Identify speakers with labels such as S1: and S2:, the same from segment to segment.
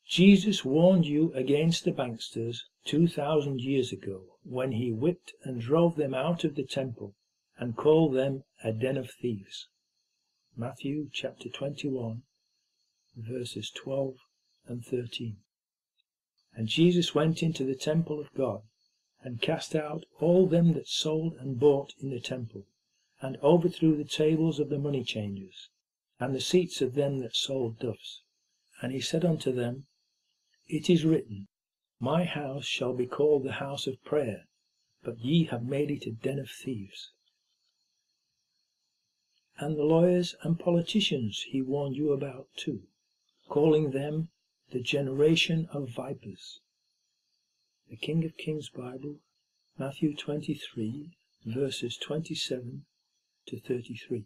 S1: Jesus warned you against the banksters 2,000 years ago when he whipped and drove them out of the temple and called them a den of thieves. Matthew chapter 21, verses 12 and 13. And Jesus went into the temple of God, and cast out all them that sold and bought in the temple, and overthrew the tables of the money changers, and the seats of them that sold doves. And he said unto them, It is written, My house shall be called the house of prayer, but ye have made it a den of thieves. And the lawyers and politicians he warned you about too, calling them the generation of vipers. The King of Kings Bible, Matthew 23, verses 27 to 33.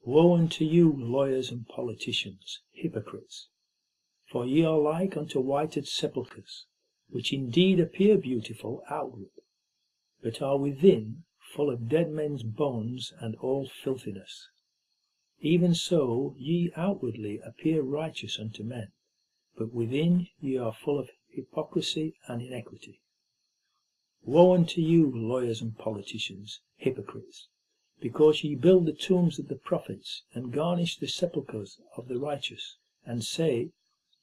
S1: Woe unto you, lawyers and politicians, hypocrites! For ye are like unto whited sepulchres, which indeed appear beautiful outward, but are within full of dead men's bones and all filthiness. Even so ye outwardly appear righteous unto men, but within ye are full of hypocrisy and iniquity. Woe unto you, lawyers and politicians, hypocrites! Because ye build the tombs of the prophets, and garnish the sepulchres of the righteous, and say,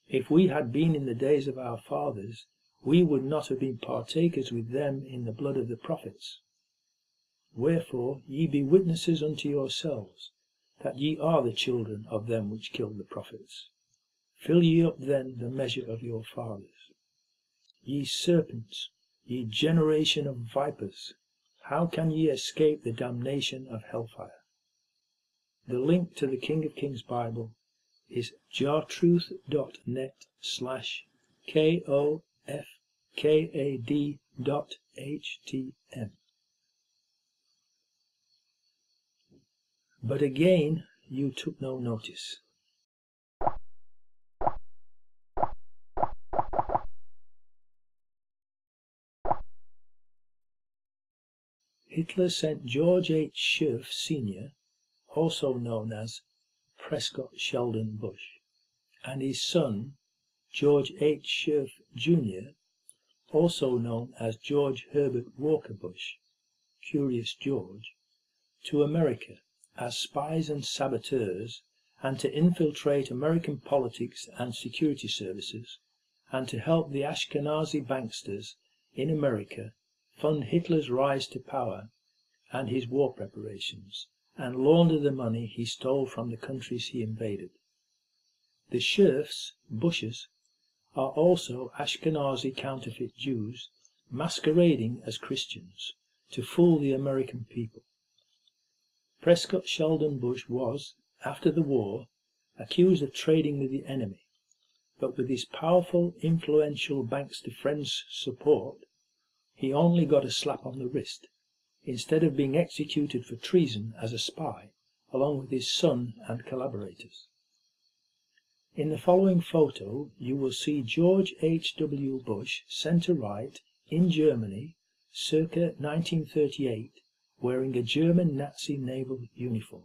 S1: If we had been in the days of our fathers, we would not have been partakers with them in the blood of the prophets. Wherefore ye be witnesses unto yourselves, that ye are the children of them which killed the prophets. Fill ye up then the measure of your fathers. Ye serpents, ye generation of vipers, how can ye escape the damnation of hellfire? The link to the King of Kings Bible is jartruth.net/KOFKAD.htm. But again you took no notice. Hitler sent George H. Scherff Sr., also known as Prescott Sheldon Bush, and his son, George H. Scherff Jr., also known as George Herbert Walker Bush, Curious George, to America as spies and saboteurs, and to infiltrate American politics and security services, and to help the Ashke-Nazi Banksters in America fund Hitler's rise to power and his war preparations, and launder the money he stole from the countries he invaded. The Scherffs, Bushes, are also Ashkenazi counterfeit Jews masquerading as Christians to fool the American people. Prescott Sheldon Bush was, after the war, accused of trading with the enemy, but with his powerful, influential Bankster friends' support, he only got a slap on the wrist, instead of being executed for treason as a spy, along with his son and collaborators. In the following photo, you will see George H. W. Bush, centre-right, in Germany, circa 1938, wearing a German Nazi naval uniform.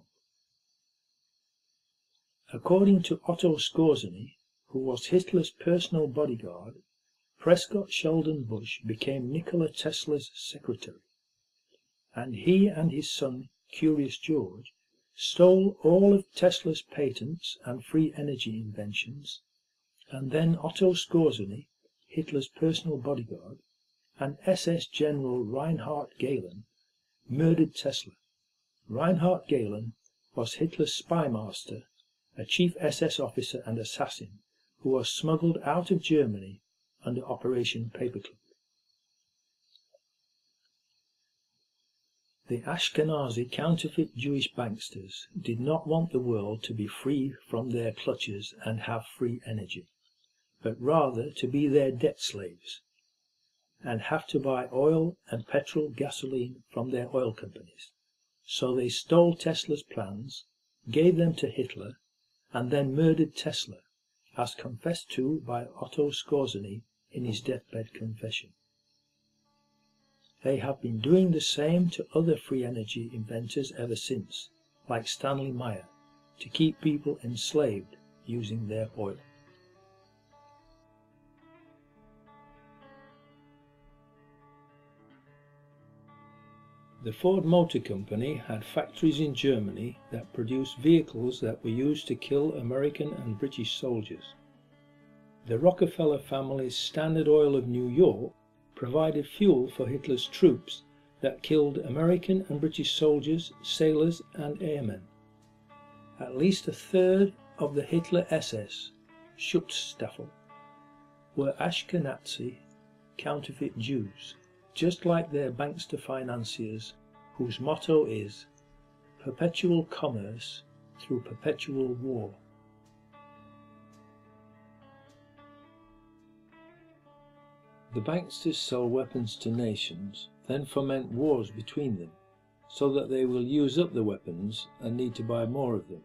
S1: According to Otto Skorzeny, who was Hitler's personal bodyguard, Prescott Sheldon Bush became Nikola Tesla's secretary, and he and his son, Curious George, stole all of Tesla's patents and free energy inventions, and then Otto Skorzeny, Hitler's personal bodyguard, and SS General Reinhard Gehlen murdered Tesla. Reinhard Gehlen was Hitler's spy master, a chief SS officer and assassin who was smuggled out of Germany under Operation Paperclip. The Ashkenazi counterfeit Jewish banksters did not want the world to be free from their clutches and have free energy, but rather to be their debt slaves, and have to buy oil and petrol gasoline from their oil companies. So they stole Tesla's plans, gave them to Hitler, and then murdered Tesla, as confessed to by Otto Skorzeny in his deathbed confession. They have been doing the same to other free energy inventors ever since, like Stanley Meyer, to keep people enslaved using their oil. The Ford Motor Company had factories in Germany that produced vehicles that were used to kill American and British soldiers. The Rockefeller family's Standard Oil of New York provided fuel for Hitler's troops that killed American and British soldiers, sailors and airmen. At least a third of the Hitler SS Schutzstaffel were Ashke-Nazi counterfeit Jews, just like their bankster financiers, whose motto is perpetual commerce through perpetual war. The banksters sell weapons to nations, then foment wars between them, so that they will use up the weapons and need to buy more of them.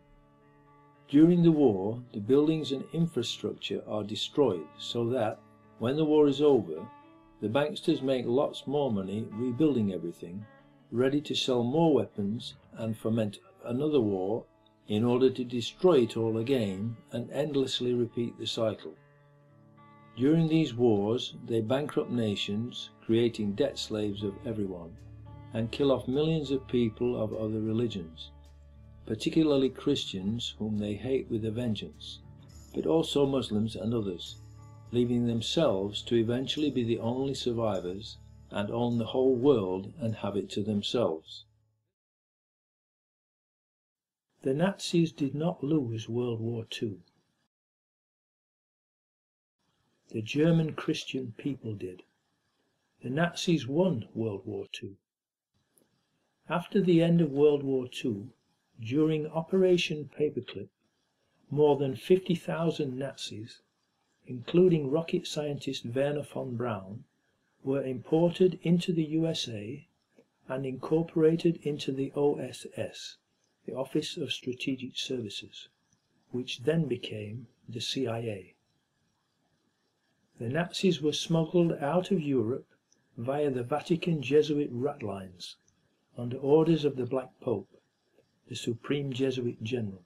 S1: During the war, the buildings and infrastructure are destroyed so that, when the war is over, the banksters make lots more money rebuilding everything, ready to sell more weapons and foment another war in order to destroy it all again and endlessly repeat the cycle. During these wars, they bankrupt nations, creating debt slaves of everyone, and kill off millions of people of other religions, particularly Christians whom they hate with a vengeance, but also Muslims and others, leaving themselves to eventually be the only survivors and own the whole world and have it to themselves. The Nazis did not lose World War II. The German Christian people did. The Nazis won World War II. After the end of World War II, during Operation Paperclip, more than 50,000 Nazis, including rocket scientist Wernher von Braun, were imported into the USA and incorporated into the OSS, the Office of Strategic Services, which then became the CIA. The Nazis were smuggled out of Europe via the Vatican Jesuit ratlines under orders of the Black Pope, the Supreme Jesuit General,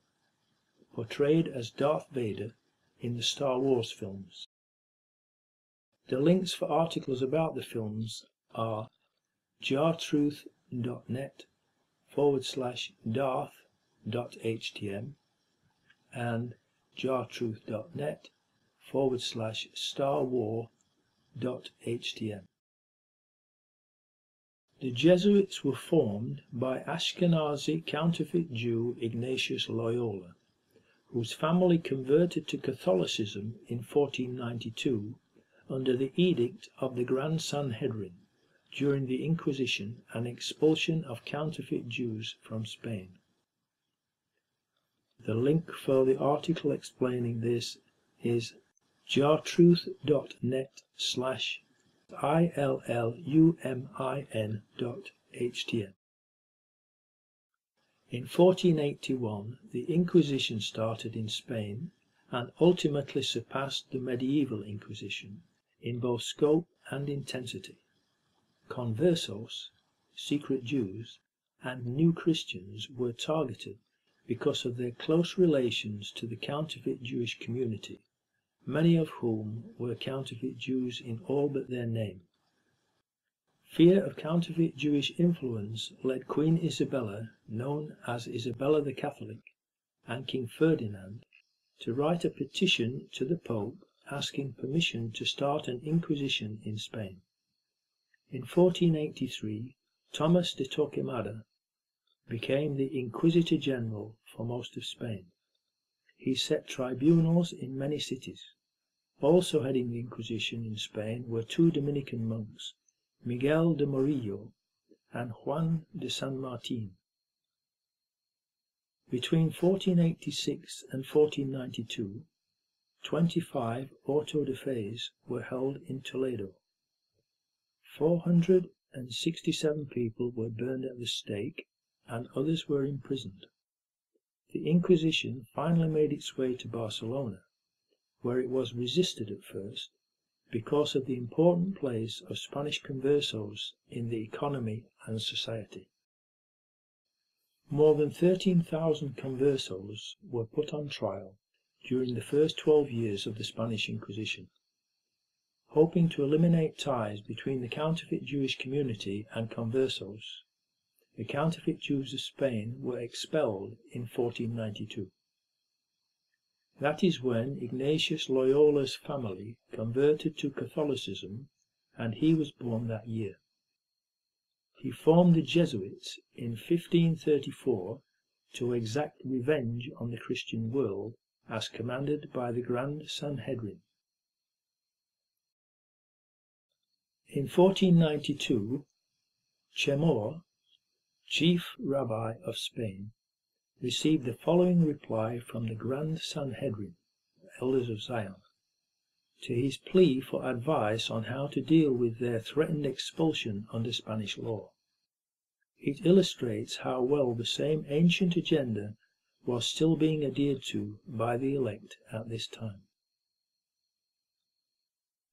S1: portrayed as Darth Vader in the Star Wars films. The links for articles about the films are jartruth.net/darth.htm and jartruth.net/starwar.htm. The Jesuits were formed by Ashke-Nazi counterfeit Jew Ignatius Loyola, whose family converted to Catholicism in 1492 under the edict of the Grand Sanhedrin during the Inquisition and expulsion of counterfeit Jews from Spain. The link for the article explaining this is jartruth.net/illumin.htm. In 1481, the Inquisition started in Spain and ultimately surpassed the medieval Inquisition in both scope and intensity. Conversos, secret Jews, and new Christians were targeted because of their close relations to the counterfeit Jewish community, many of whom were counterfeit Jews in all but their name. Fear of counterfeit Jewish influence led Queen Isabella, known as Isabella the Catholic, and King Ferdinand to write a petition to the Pope asking permission to start an Inquisition in Spain. In 1483, Thomas de Torquemada became the Inquisitor General for most of Spain. He set tribunals in many cities. Also heading the Inquisition in Spain were two Dominican monks, Miguel de Murillo and Juan de San Martin. Between 1486 and 1492, 25 auto de fes were held in Toledo. 467 people were burned at the stake, and others were imprisoned. The Inquisition finally made its way to Barcelona, where it was resisted at first because of the important place of Spanish conversos in the economy and society. More than 13,000 conversos were put on trial during the first 12 years of the Spanish Inquisition. Hoping to eliminate ties between the counterfeit Jewish community and conversos, the counterfeit Jews of Spain were expelled in 1492. That is when Ignatius Loyola's family converted to Catholicism, and he was born that year. He formed the Jesuits in 1534 to exact revenge on the Christian world as commanded by the Grand Sanhedrin. In 1492, Chemor, chief rabbi of Spain, received the following reply from the Grand Sanhedrin, elders of Zion, to his plea for advice on how to deal with their threatened expulsion under Spanish law. It illustrates how well the same ancient agenda was still being adhered to by the elect at this time.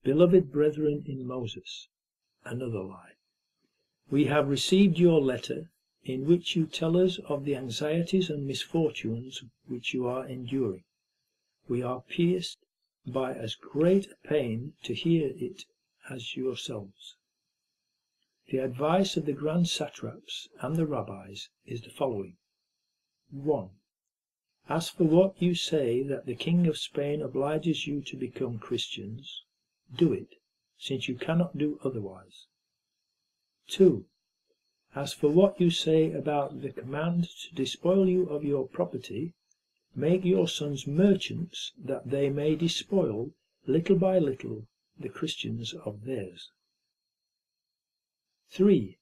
S1: Beloved brethren in Moses, another lie. We have received your letter, in which you tell us of the anxieties and misfortunes which you are enduring. We are pierced by as great a pain to hear it as yourselves. The advice of the grand satraps and the rabbis is the following. 1. As for what you say that the King of Spain obliges you to become Christians, do it, since you cannot do otherwise. 2. As for what you say about the command to despoil you of your property, make your sons merchants, that they may despoil, little by little, the Christians of theirs. 3.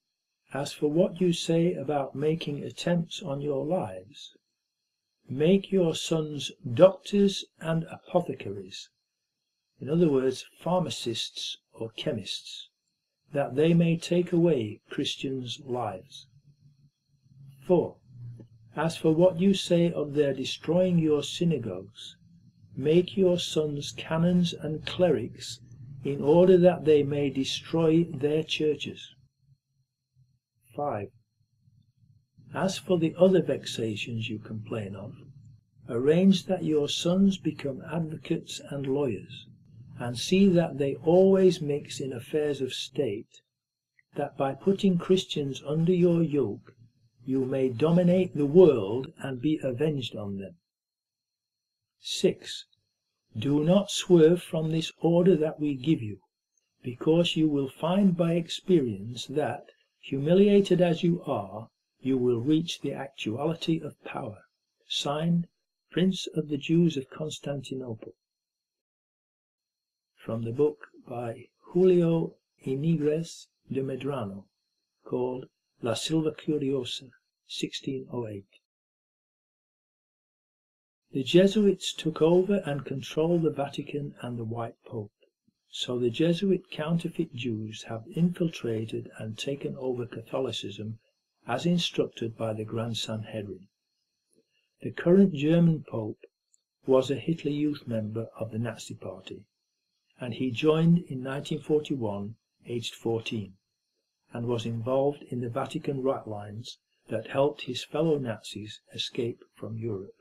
S1: As for what you say about making attempts on your lives, make your sons doctors and apothecaries, in other words, pharmacists or chemists, that they may take away Christians' lives. 4. As for what you say of their destroying your synagogues, make your sons canons and clerics, in order that they may destroy their churches. 5. As for the other vexations you complain of, arrange that your sons become advocates and lawyers, and see that they always mix in affairs of state, that by putting Christians under your yoke you may dominate the world and be avenged on them. 6. Do not swerve from this order that we give you, because you will find by experience that, humiliated as you are, you will reach the actuality of power. Signed, Prince of the Jews of Constantinople. From the book by Julio Inigres de Medrano, called La Silva Curiosa, 1608. The Jesuits took over and controlled the Vatican and the White Pope, so the Jesuit counterfeit Jews have infiltrated and taken over Catholicism as instructed by the Grand Sanhedrin. The current German Pope was a Hitler Youth member of the Nazi Party, and he joined in 1941, aged 14, and was involved in the Vatican ratlines that helped his fellow Nazis escape from Europe.